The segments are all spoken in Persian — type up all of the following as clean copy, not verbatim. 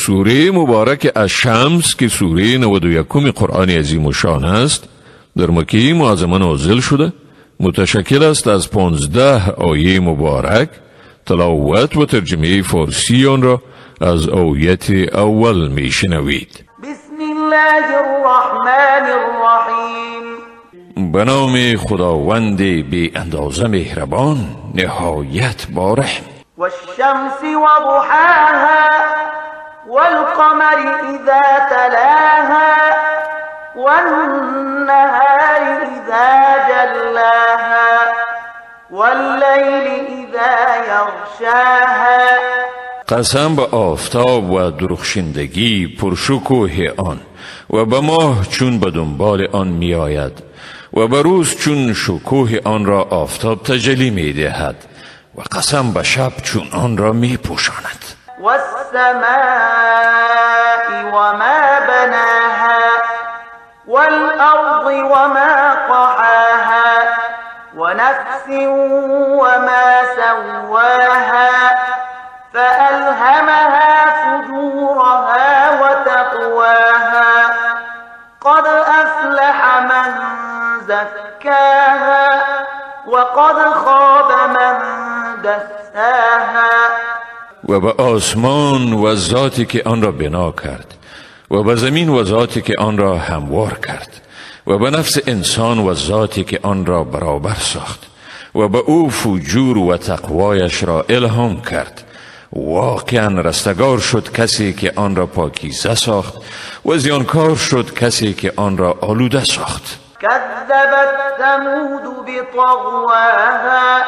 سوره مبارک الشمس که سوره 91 قرآن عظیم الشان است در مکه معظمه نازل شده، متشکل است از 15 آیه مبارک. تلاوت و ترجمه فارسی آن را از آیت اول میشنوید. بسم الله الرحمن الرحیم. به نام خداوند بی اندازه مهربان نهایت بارحم. والشمس وضحاها والقمر اذا تلاها والنهار اذا جلاها واللیل اذا یغشاها. قسم به آفتاب و درخشندگی پرشکوه آن و به ماه چون به دنبال آن می آید و به روز چون شکوه آن را آفتاب تجلی می دهد و قسم به شب چون آن را می پوشاند. والسماء وما بناها والأرض وما طحاها ونفس وما سواها فألهمها فجورها وتقواها قد أفلح من زكاها وقد خاب من دساها. و به آسمان و ذاتی که آن را بنا کرد و به زمین و ذاتی که آن را هموار کرد و به نفس انسان و ذاتی که آن را برابر ساخت و به او فجور و تقوایش را الهام کرد. واقعا رستگار شد کسی که آن را پاکیزه ساخت و زیانکار شد کسی که آن را آلوده ساخت. كذبت ثمود بطغواها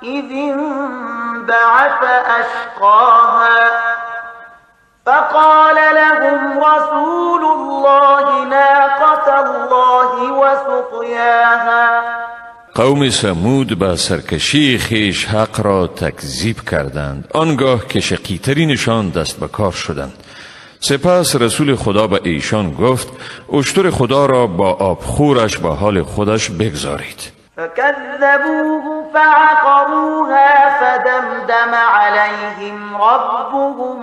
إذ انبعث أشقاها فقال لهم رسول الله ناقة الله وسقياها. قوم ثمود به سرکشی خیش حق را تکذیب کردند، آنگاه که شقی‌ترینشان دست به کار شدند. سپس رسول خدا به ایشان گفت اشتر خدا را با آبخورش به حال خودش بگذارید. فكذبوه فعقروها فدمدم عليهم ربهم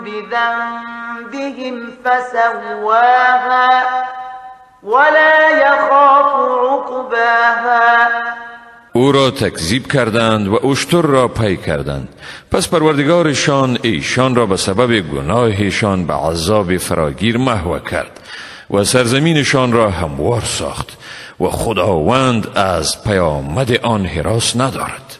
بذنبهم فسواها ولا يخاف عقباها. او را تکذیب کردند و اشتر را پی کردند، پس پروردگارشان ایشان را به سبب گناهشان به عذاب فراگیر محو کرد و سرزمینشان را هموار ساخت و خداوند از پیامد آن هراس ندارد.